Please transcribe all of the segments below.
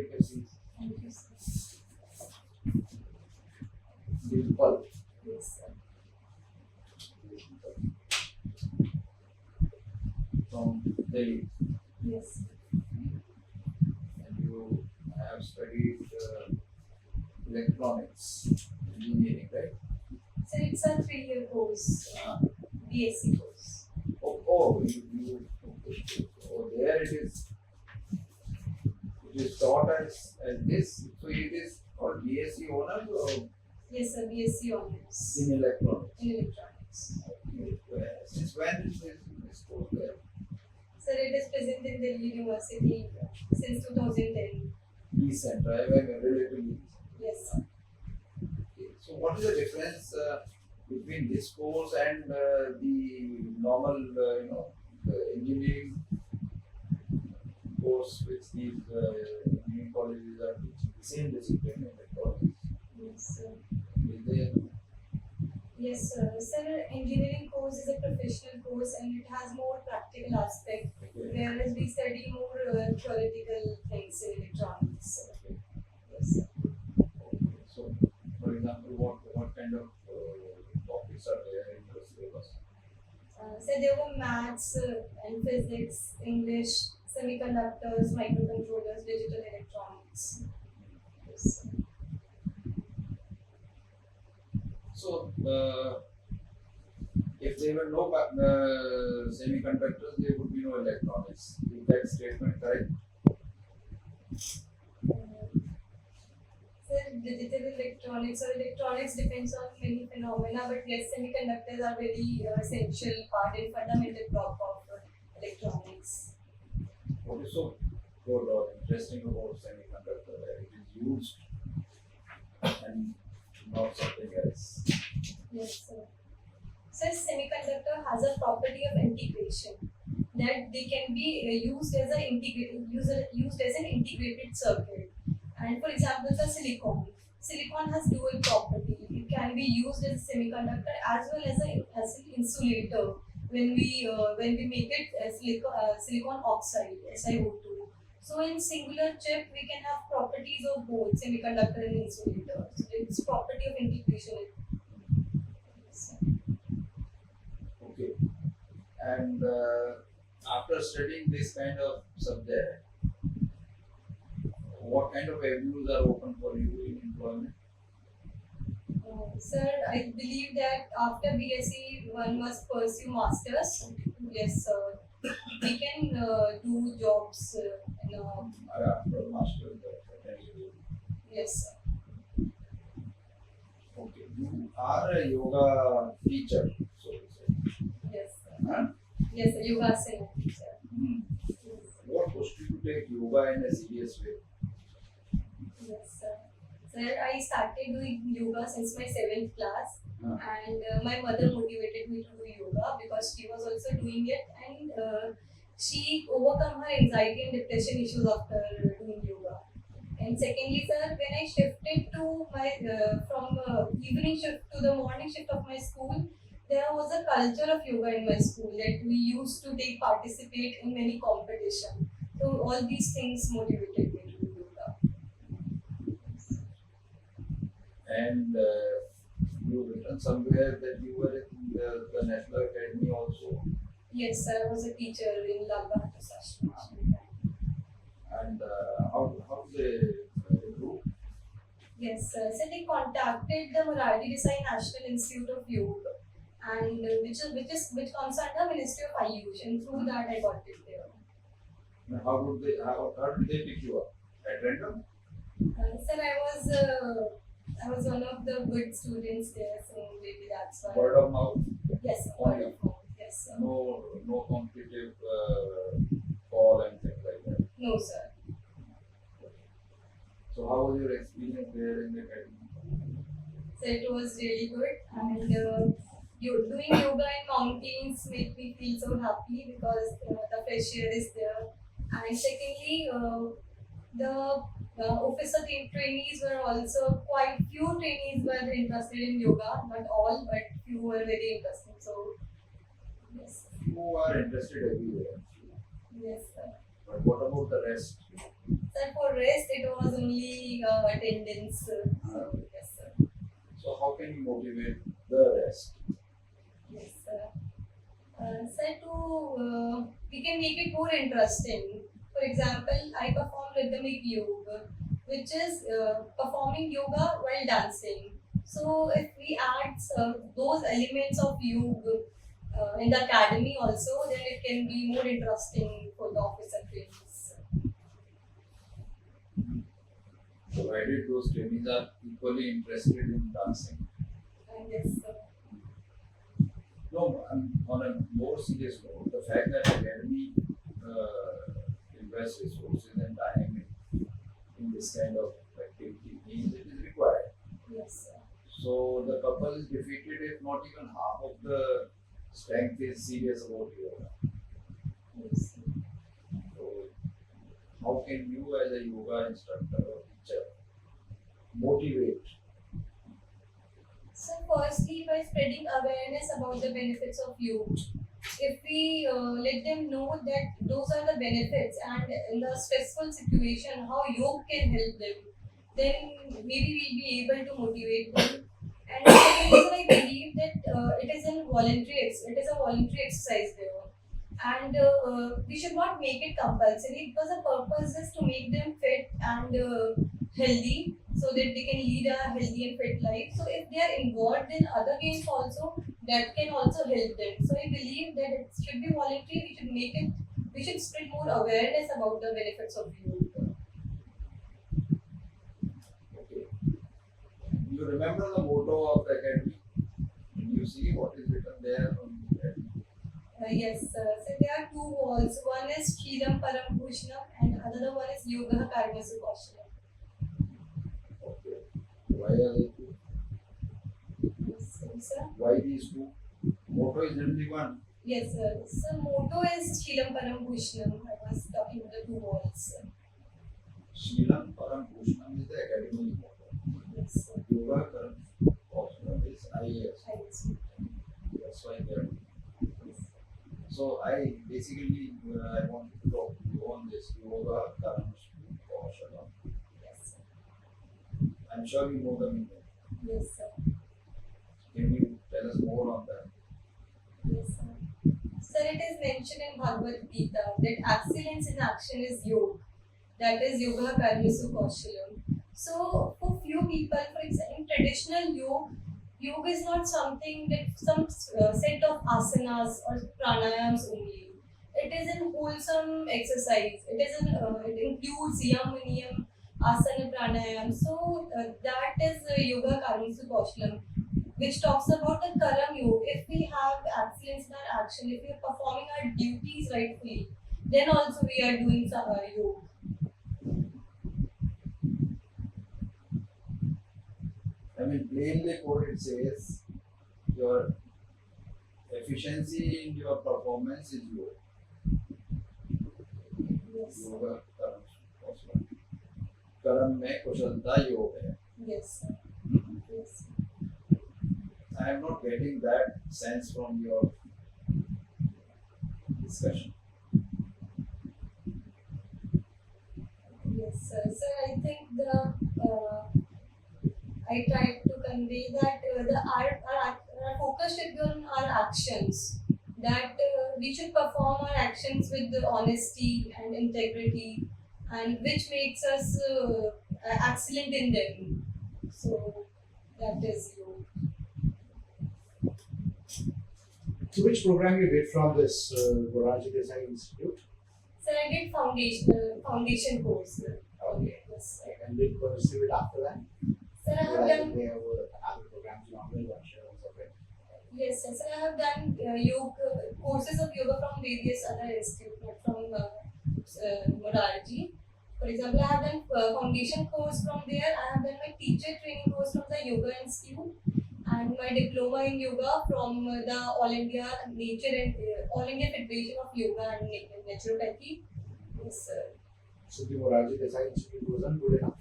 take a seat. Thank you, sir. Dimple. Yes, sir. From Delhi. Yes, sir. And you have studied electronics engineering, right? So it's a 3-year course, BSc course. There it is. It is taught as this. So it is called BSc honors or Yes, sir. BSc honors in electronics. in electronics. Okay. Since when is this course there? Sir, it is present in Delhi University since 2010. Recent, right? Relatively recent. Yes, sir. Okay. So what is the difference between this course and the normal, the engineering course which these engineering colleges are teaching? The same discipline in electronics. Yes, sir. Is there? Yes, sir. Sir, engineering course is a professional course and it has more practical aspect, Okay. whereas we study more theoretical things in electronics. Okay. Yes, sir. Okay. So, for example, what kind of topics are there in the syllabus? So there were maths and physics, English, semiconductors, microcontrollers, digital electronics. Yes, sir. So, if there were no semiconductors, there would be no electronics. Is that statement correct? Sir, digital electronics or electronics depends on many phenomena, but yes, semiconductors are very essential part and fundamental block of electronics. What is so good or interesting about semiconductor that it is used and not something else? Yes, sir. So semiconductor has a property of integration, that they can be used as an integrated circuit. And for example, the silicon. Silicon has dual property. It can be used as a semiconductor as well as an insulator when we make it as silicon oxide (SiO2). So in singular chip, we can have properties of both semiconductor and insulator. So it's property of integration. Okay. And after studying this kind of subject, what kind of avenues are open for you in employment? Sir, I believe that after BSc, one must pursue masters. Yes, sir. We can do jobs. After master's, Yes, sir. okay. You are a yoga teacher, so to say. Yes, sir. Huh? Yes, sir. Yogasana teacher. What pushed you to take yoga in a serious way? Yes, sir. Sir, I started doing yoga since my 7th class, and my mother motivated me to do yoga because she was also doing it, and she overcome her anxiety and depression issues after doing yoga. And secondly, sir, when I shifted to my from evening shift to the morning shift of my school, there was a culture of yoga in my school that we used to participate in many competitions. So all these things motivated me to do yoga. And you written somewhere that you were in the National Academy also. Yes, sir. I was a teacher in Lal Bahadur Shastri. And how they recruit? Yes, sir. So they contacted the Marathi Desai National Institute of Yoga, and which comes under Ministry of Ayush, and through that I got it there. And how did they pick you up? At random? Sir, I was one of the good students there, so maybe that's why. Word of mouth? Yes, sir. Word of mouth. Yes, sir. No competitive call and things like that. No, sir. So how was your experience there in the academy? So it was really good, and doing yoga in mountains made me feel so happy because the fresh air is there. And secondly, the officer trainees were also quite few trainees were interested in yoga, not all, but few were very interested. So yes. You are interested everywhere. Yes, sir. But what about the rest? Sir, for rest, it was only attendance. Yes, sir. So how can you motivate the rest? Yes, sir. Sir, we can make it more interesting. For example, I perform rhythmic yoga, which is performing yoga while dancing. So if we add those elements of yoga in the academy also, then it can be more interesting for the officer trainees. Provided those trainees are equally interested in dancing. Yes, sir. No, on a more serious note, the fact that academy invests resources and time in this kind of activity means it is required. Yes, sir. So the couple is defeated if not even half of the strength is serious about yoga. Yes, sir. So how can you as a yoga instructor or teacher motivate? So firstly, by spreading awareness about the benefits of yoga, if we let them know that those are the benefits and in the stressful situation how yoga can help them, then maybe we'll be able to motivate them. And second reason, I believe that it is a voluntary exercise there, and we should not make it compulsory because the purpose is to make them fit and healthy so that they can lead a healthy and fit life. So if they are involved in other games also, that can also help them. So I believe that it should be voluntary. We should spread more awareness about the benefits of yoga. Okay. You remember the motto of the academy? Can you see what is written there on the academy? Yes, sir. So there are two walls. One is Sriram Param Bhushanam and another one is Yoga Karma Sukoshanam. Okay. Why are they two? Yes, sir. Why these two? Motto is only one. Yes, sir. So motto is Sriram Param Bhushanam. I was talking about the two walls. Sheelam Param Bhushanam is the academy motto. Yes, sir. Yoga Karam Bhushanam is IAS. Yes. That's why they are. So I basically I want to talk to you on this Yoga Karam Bhushanam. Yes, sir. I'm sure you know the meaning. Yes, sir. Can you tell us more on that? Yes, sir. Sir, it is mentioned in Bhagavad Gita that excellence in action is yoga. That is yoga karmasu kaushalam. So, for few people, for example, in traditional yoga is not something that some set of asanas or pranayams only. It is an wholesome exercise. It includes yam, niyam, asana, pranayam. So, that is yoga karmasu kaushalam, which talks about the karam yoga. If we have excellence in our action, if we are performing our duties rightfully, then also we are doing some yoga. I mean, plainly put, it says your efficiency in your performance is yoga. Yes. Yoga Karam Bhushanam. Karam में कुशलता योग है. Yes, sir. Yes. I am not getting that sense from your discussion. Yes, sir. Sir, I think I tried to convey that our focus should be on our actions. That we should perform our actions with the honesty and integrity, and which makes us excellent in them. So that is you. So which program you did from this Goraji Desai Institute? Sir, I did foundation course. Okay. Yes, sir. And did you pursue it after that? Sir, I have Like done. there were other programs longer than sure of it. Yes, sir. Sir, I have done yoga courses of yoga from various other institutes, not from Morality. For example, I have done foundation course from there. I have done my teacher training course from the Yoga Institute, and my diploma in yoga from the All India Federation of Yoga and Naturopathy. Yes, sir. So the Goraji Desai Institute wasn't good enough.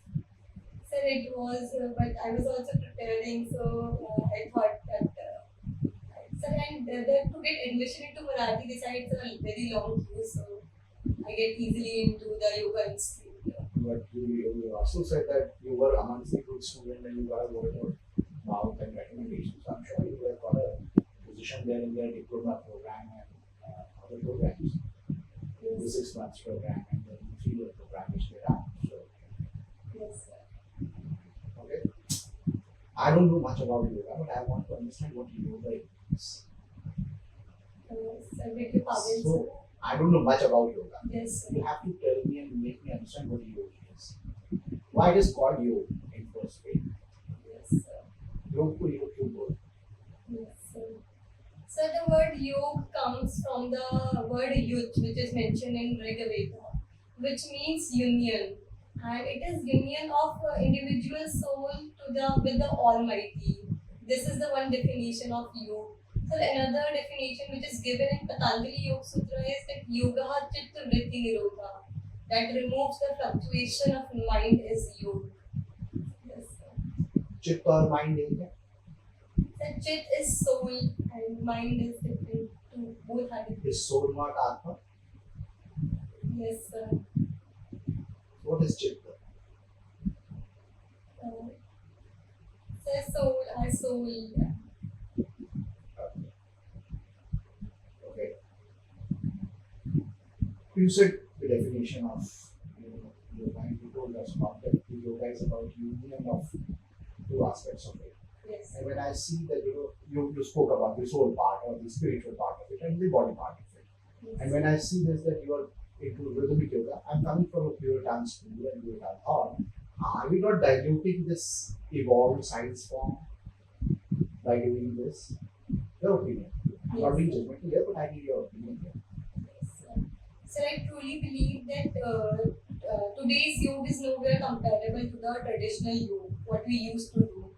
Sir, it was, but I was also preparing, so I thought that. Sir, and to get admission into Marathi, this is a very long queue, so I get easily into the yoga institute. But you also said that you were amongst the good student and you got a word of mouth and recommendations. I'm sure you have got a position there in their diploma program and other programs. The 6 months program and the 3-year program which they have. So, Yes, sir. okay. I don't know much about yoga, but I want to understand what yoga is. I beg your pardon, sir. So, I don't know much about yoga. Yes, sir. You have to tell me and make me understand what yoga is. Why it is called yoga in first place? Yes, sir. Yoga ko yoga kyun bolte? Yes, sir. So the word yog comes from the word yuj, which is mentioned in Rig Veda, which means union, and it is union of individual soul to the with the Almighty. This is the one definition of yog. So another definition which is given in Patanjali Yoga Sutra is that yoga chitta vritti nirodha, that removes the fluctuation of mind is yoga. Yes, sir. Chitta और mind एक है. The chit is soul and mind is different. Both are different. Is soul not atma? Yes, sir. What is chitta? So soul, our soul. Yeah. Okay. You said the definition of yoga and you told us about that yoga is about union of two aspects of it. Yes. And when I see that you spoke about the soul part or the spiritual part of it and the body part of it. Yes. And when I see this that you are into rhythmic yoga, I'm coming from a Puritan school and Puritan thought, are we not diluting this evolved science form by doing this? Your opinion. I'm not being judgmental here, but I need your opinion here. Yes, sir. So I truly believe that today's yoga is nowhere comparable to the traditional yoga, what we used to do,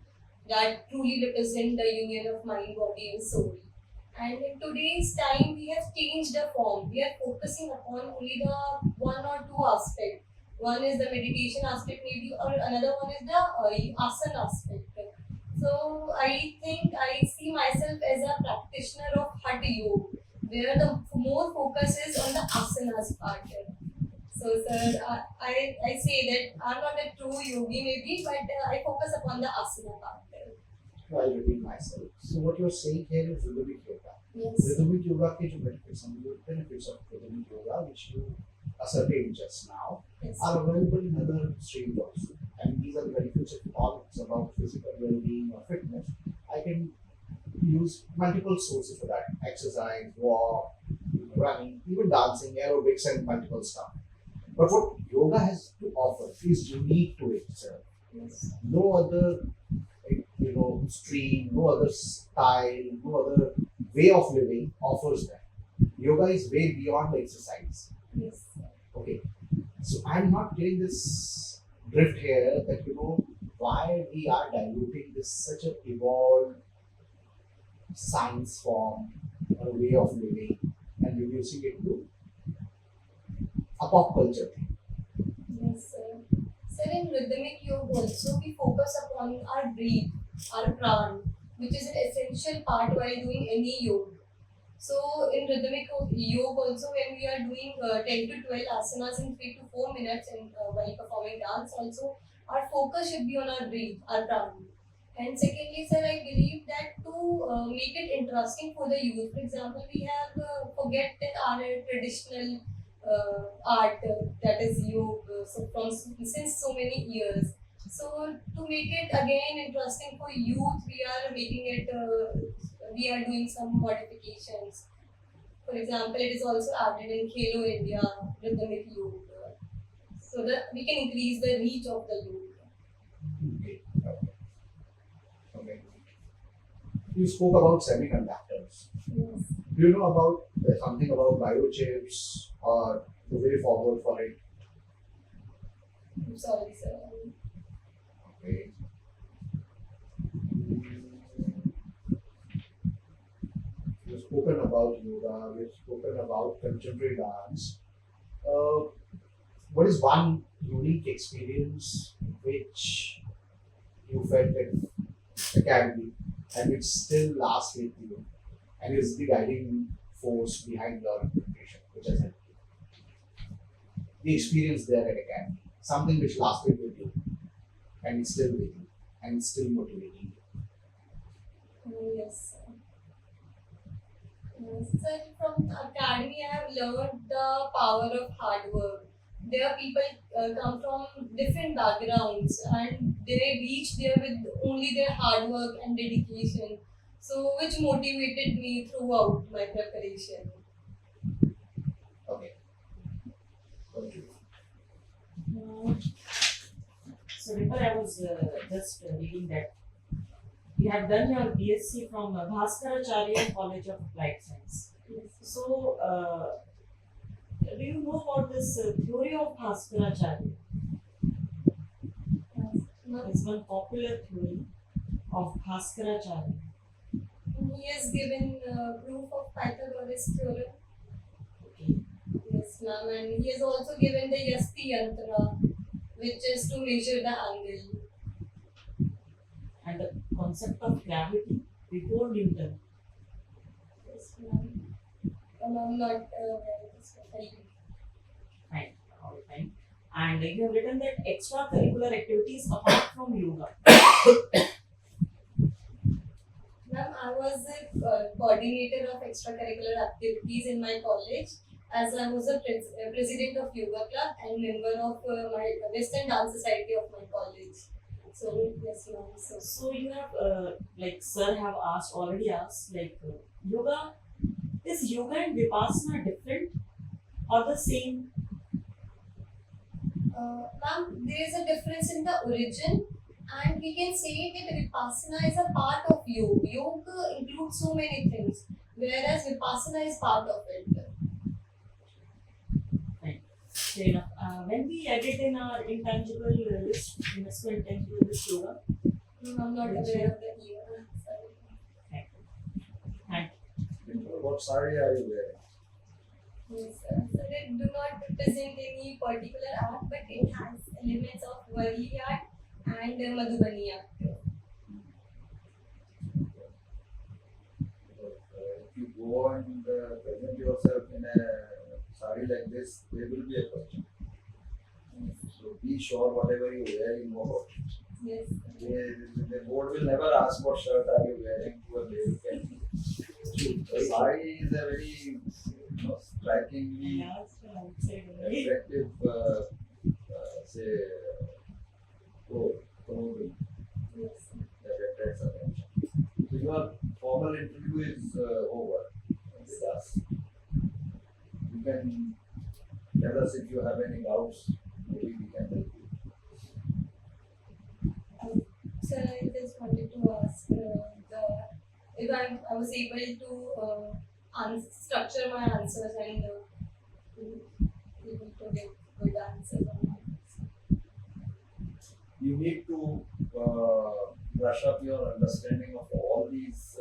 that truly represent the union of mind, body, and soul. And in today's time, we have changed the form. We are focusing upon only the one or two aspects. One is the meditation aspect, maybe, or another one is the asana aspect. So I think I see myself as a practitioner of Hatha Yoga, where the more focus is on the asanas part. So, sir, I say that I'm not a true yogi, maybe, but I focus upon the asana part. I repeat myself. So what you're saying here is rhythmic yoga. Yes. Rhythmic yoga के जो benefits हैं, the benefits of rhythmic yoga which you ascertained just now Yes. are available in other streams also. And these are the benefits of all it's about physical well-being or fitness. I can use multiple sources for that. Exercise, walk, running, even dancing, aerobics and multiple stuff. But what yoga has to offer is unique to itself. Yes. No other stream, no other style, no other way of living offers that. Yoga is way beyond the exercise. Yes. Okay. So I'm not getting this drift here that why we are diluting this such an evolved science form or way of living and reducing it to a pop culture thing. Yes, sir. Sir, in rhythmic yoga also we focus upon our breath, our pran, which is an essential part while doing any yoga. So in rhythmic yoga also when we are doing 10 to 12 asanas in 3 to 4 minutes and while performing dance also, our focus should be on our breath, our pran. And secondly, sir, I believe that to make it interesting for the youth, for example, we have forgotten our traditional art that is yoga from since so many years. So to make it again interesting for youth, we are making it. We are doing some modifications. For example, it is also added in Khelo India rhythmic yoga, so that we can increase the reach of the yoga. Okay. You spoke about semiconductors. Yes. Do you know about something about biochips or the way forward for it? I'm sorry, sir. Okay. We've spoken about yoga, we've spoken about contemporary dance. What is one unique experience which you felt at academy and which still lasts with you and is the guiding force behind your preparation, which has helped you? the experience there at academy, something which lasted with you and is still with you and is still motivating you. Yes, sir. Yes, sir, from academy I have learned the power of hard work. There are people come from different backgrounds and they reach there with only their hard work and dedication. So which motivated me throughout my preparation. Okay. Continue. So, Dimple, I was just reading that you have done your BSc from Bhaskaracharya College of Applied Science. Yes. So, do you know about this theory of Bhaskaracharya? It's one popular theory of Bhaskaracharya. He has given proof of Pythagoras theorem. Okay. Yes, ma'am, and he has also given the Yasti Yantra, which is to measure the angle. And the concept of gravity before Newton. Yes, ma'am. I'm not aware of this, but thank you. Fine, all fine. And you have written that extracurricular activities apart from yoga. Ma'am, I was a coordinator of extracurricular activities in my college, as I was a president of yoga club and member of my Western Dance Society of my college. So yes, ma'am. So you have, like sir have asked, already asked, like yoga, is yoga and Vipassana different or the same? Ma'am, there is a difference in the origin, and we can say that Vipassana is a part of yoga. Yoga includes so many things, whereas Vipassana is part of it. Fair enough. When we added in our intangible list, investment intangible list yoga, I'm not aware of the year. Sorry. and What sari are you wearing? Yes, sir. So they do not represent any particular art, but it has elements of Varli art and Madhubani art. If you go and present yourself in a sari like this, there will be a question. So be sure whatever you wear, you know about it. Yes. The board will never ask what shirt are you wearing to a baby pen. The sari is a very strikingly attractive, say, clothing Yes. that attracts attention. So your formal interview is over with us. You can tell us if you have any doubts. Maybe we can help you. So I just wanted to ask if I was able to structure my answers and able to get good answers on that. You need to brush up your understanding of all these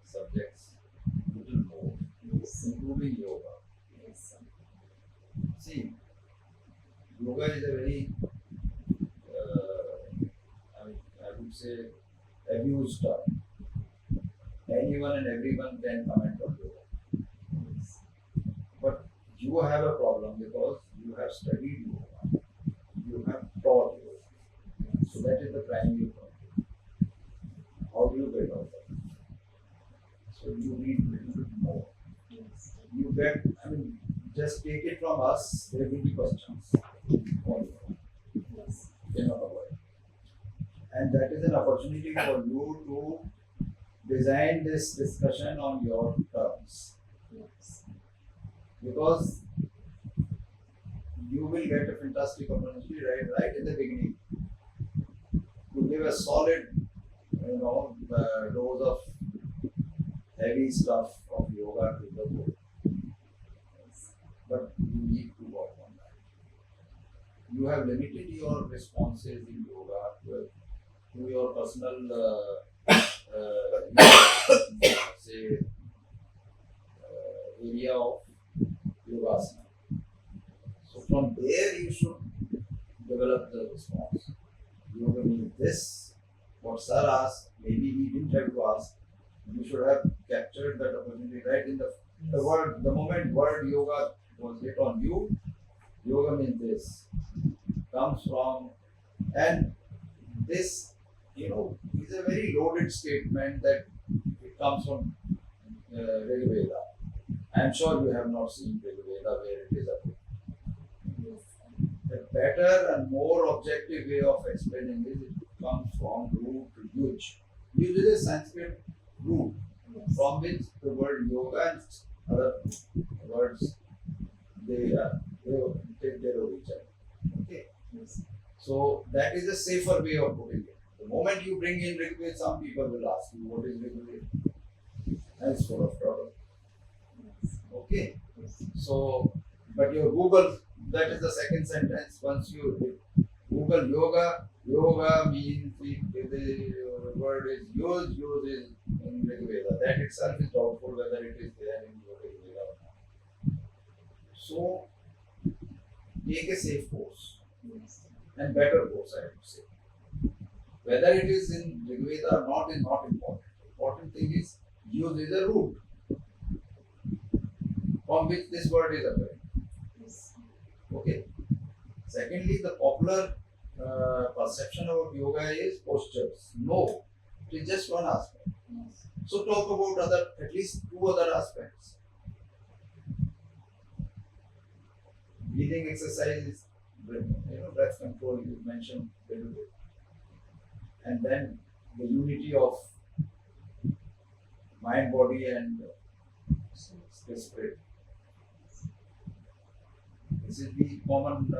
subjects a little more, Yes. including yoga. Yes, sir. See, yoga is a very, I would say, abused term. Anyone and everyone can comment on yoga. But you have a problem because you have studied yoga, you have taught yoga. So that is the primary problem. How do you get out of it? So you need a little bit more. Yes. You get, just take it from us, there will be questions. Yes. Cannot avoid. And that is an opportunity for you to design this discussion on your terms. Yes. Because you will get a fantastic opportunity right in the beginning to give a solid, dose of heavy stuff of yoga to the board. But you need to work on that. You have limited your responses in yoga to your personal, say, area of yogasana. So from there you should develop the response. Yoga means this. What sir asked, maybe he didn't have to ask. You should have captured that opportunity right in the moment word yoga was hit on you. yoga means this, comes from, and this, is a very loaded statement that it comes from Rig Veda. I am sure you have not seen Rig Veda where it is approved. Yes, sir. The better and more objective way of explaining is it comes from root yuj. Yuj is a Sanskrit root Yes. from which the word yoga and other words they take their origin. Okay, Yes. so that is a safer way of putting it. The moment you bring in Rig Veda, some people will ask you what is Rig Veda, and it's full of trouble. Yes. Okay. Yes. So, but your Google, that is the second sentence. Once you Google yoga, yoga means the word is used is in Rig Veda. That itself is doubtful whether it is there in Rig Veda or not. So, take a safe course Yes. and better course, I would say. Whether it is in Rig Veda or not is not important. Important thing is use is a root from which this word is appearing. Yes. Okay. Secondly, the popular perception about yoga is postures. No, it is just one aspect. Yes. So talk about at least two other aspects. Breathing exercises, breath control you mentioned a little bit, and then the unity of mind, body, and spirit. This is the common,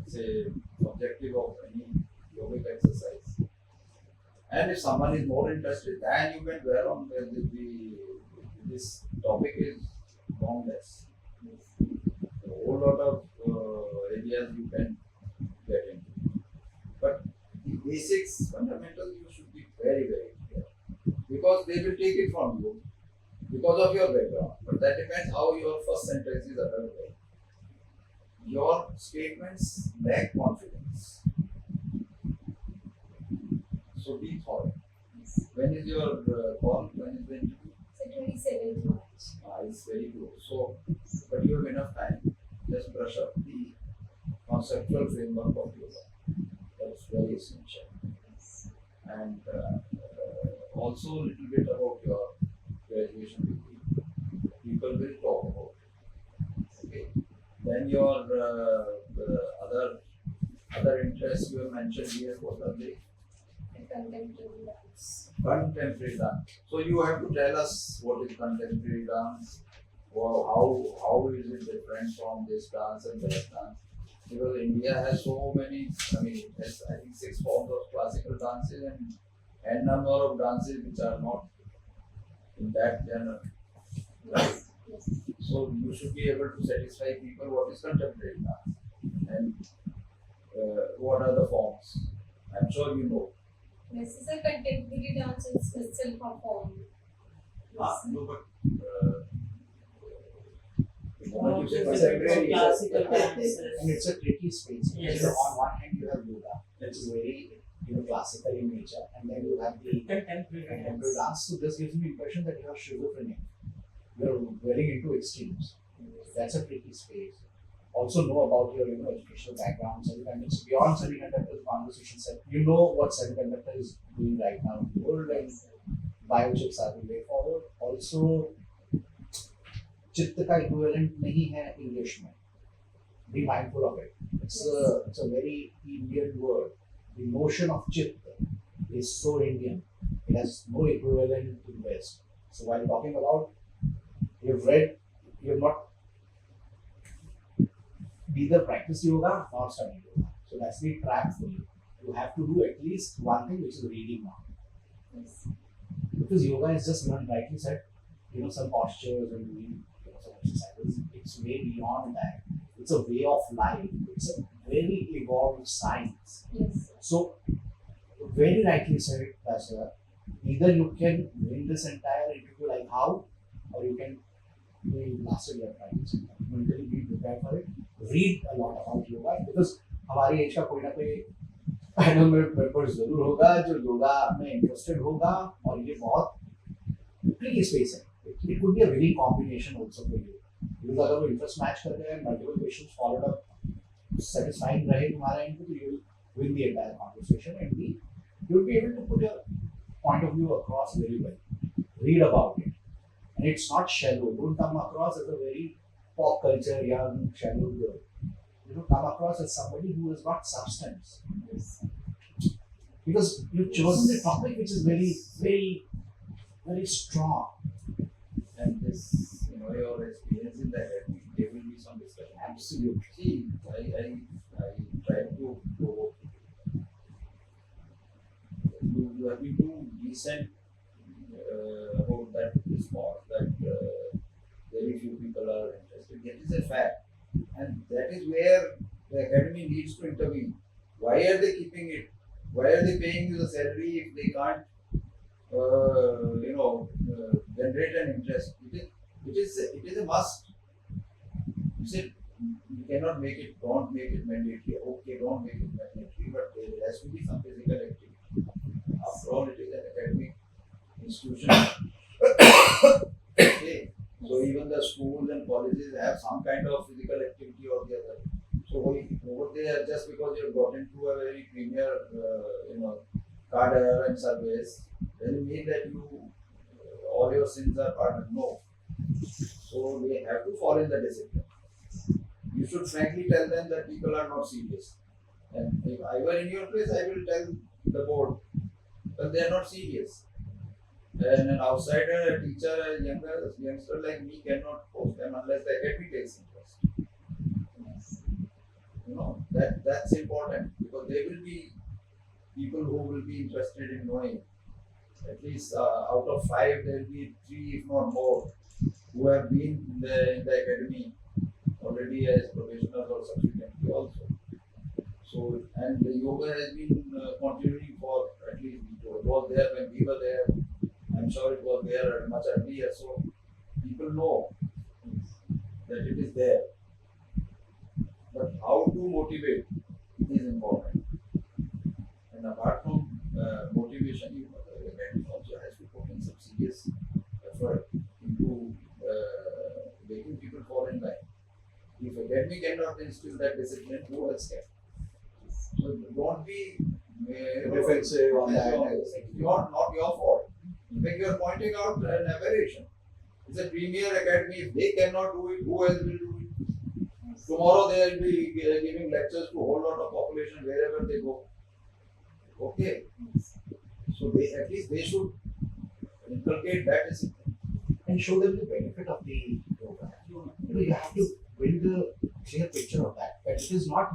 say, objective of any yogic exercise. And if someone is more interested, then you can dwell on this topic is boundless. Yes. A whole lot of areas you can get into. But the basics, fundamentals, you should be very, very clear. Because they will take it from you because of your background. But that depends how your first sentences are done. Your statements lack confidence. So be thorough. Yes. When is your call? When is the interview? So 27th March. It's very close. So, but you have enough time. Just brush up the conceptual framework of yoga. That's very essential. Yes. And also a little bit about your graduation degree. People will talk about it. Okay. Then your other interests you have mentioned here, what are they? And contemporary dance. Contemporary dance. So you have to tell us what is contemporary dance, or how is it different from this dance and that dance? Because India has so many, it has I think 6 forms of classical dances and n number of dances which are not in that genre. Right? Yes. So you should be able to satisfy people what is contemporary dance and what are the forms. I'm sure you know. This is a contemporary dance is still performed. Yes. No, but the moment you say Different contemporary, from classical dances. And it's a tricky space. Yes. So on one hand you have yoga, that's very classical in nature, and then you have the Contemporary contemporary dance. dance. So this gives me impression that you are schizophrenic. You're very into extremes. That's a tricky space. Also know about your educational background, semiconductors, beyond semiconductors conversation set. You know what semiconductor is doing right now in the world, and biochips are the way forward. Also, चित्त का equivalent नहीं है English में. Be mindful of it. It's a very Indian word. The notion of chitta is so Indian. It has no equivalent in West. So while talking about, you've not neither practice yoga nor study yoga. So that's the trap for you. You have to do at least one thing, which is reading now. Yes. Because yoga is just not rightly said, some postures and doing some exercises. It's way beyond that. It's a way of life. It's a very evolved science. Yes. So, very rightly said, Pastor, either you can win this entire interview like how, or you can be master your practice. Mentally be prepared for it. Read a lot about yoga because हमारी as का कोई ना कोई panel member जरूर होगा जो योगा में interested होगा और ये बहुत ट्रिकी स्पेस है. It could be a winning combination also for you. Because अगर वो interest match करते हैं, multiple questions followed up, satisfying रहे तुम्हारा input, you will win the entire conversation and you will be able to put your point of view across very well. Read about it, and it's not shallow. Don't come across as a very pop culture young shallow girl. You know, come across as somebody who has got substance. Because you've chosen the topic which is very, very, very strong. And this, your experience in the academy, there will be some discussion. Absolutely. See, I try to go. You have been too decent about that response that very few people are interested. That is a fact, and that is where the academy needs to intervene. Why are they keeping it? Why are they paying you the salary if they can't, generate an interest? It is a must. You said you cannot make it. Don't make it mandatory. Okay, don't make it mandatory, but there has to be some physical activity. After all, it is an academic institution. Okay. So even the schools and colleges have some kind of physical activity or the other. So over there, just because you have got into a very premier, cadre and service, doesn't mean that all your sins are pardoned. No. So they have to follow in the discipline. You should frankly tell them that people are not serious. And if I were in your place, I will tell the board that they are not serious. And an outsider, a teacher, a youngster like me cannot post them unless the academy takes interest. That's important, because there will be people who will be interested in knowing. At least out of 5, there will be 3, if not more, who have been in the academy already as professionals or subsequently also. So, and the yoga has been continuing for at least, it was there when we were there. I'm sure it was there much earlier. So people know that it is there. But how to motivate is important. And apart from motivation, the academy also has to put in some serious effort into making people fall in line. If academy cannot instill that discipline, who else can? So don't be Defensive on that. It's not your fault. In fact, you are pointing out an aberration. It's a premier academy. If they cannot do it, who else will do it? Tomorrow they will be giving lectures to a whole lot of population wherever they go. Okay. So at least they should inculcate that discipline. And show them the benefit of the yoga. You have to build a clear picture of that. But it is not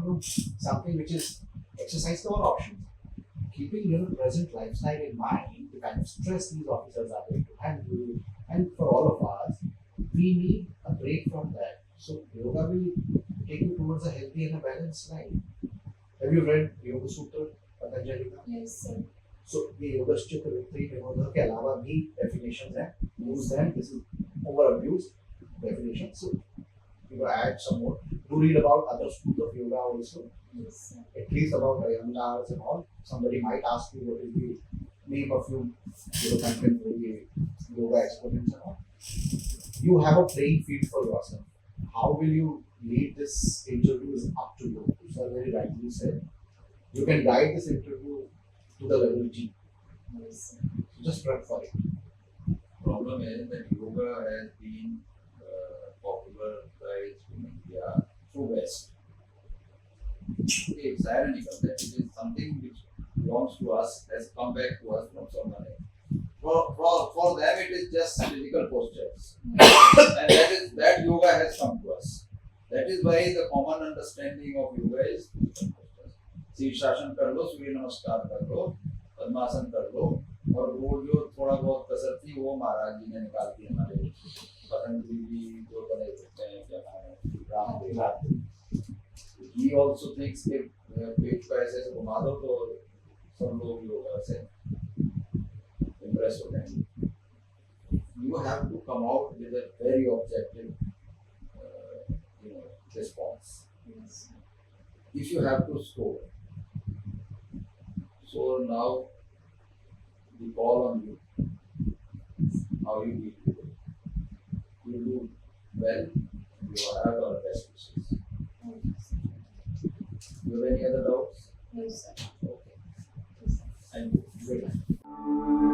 something which is exercise to all options. Keeping your present lifestyle in mind, the kind of stress these officers are going to handle, and for all of us, we need a break from that. So yoga will take you towards a healthy and a balanced life. Have you read Yoga Sutra, Patanjali ka? Yes, sir. So the Yoga Sutra Victory Vinodha के अलावा भी definitions हैं. Use them. This is over abused definition. So you add some more. Do read about other schools of yoga also. Yes, sir. At least about Ayangas and all. Somebody might ask you what is the name of your contemporary yoga exponents and all. You have a playing field for yourself. How will you lead this interview is up to you. Sir very rightly said. You can guide this interview to the level G. Yes, sir. So just prep for it. Problem is that yoga has been popularized in India through West. Okay, it's ironical that it is something which belongs to us, has come back to us from someone else. For them, it is just physical postures, and that yoga has come to us. That is why the common understanding of yoga is physical postures. शीर्षासन कर लो, सूर्य नमस्कार कर लो, पद्मासन कर लो, और वो जो थोड़ा बहुत कसरत थी वो महाराज जी ने निकाल दी हमारे पतंजलि जी जो बने होते हैं क्या नाम है रामदेव. He also thinks कि पेट को ऐसे ऐसे घुमा दो तो सब लोग योगा से impress हो जाएंगे. You have to come out with a very objective, response. Yes. If you have to score, so now we call on you. How you deal with it. You do well, You have our best wishes. Thank you, sir. You have any other doubts? No, sir. Okay. Yes, sir. Thank you. Great.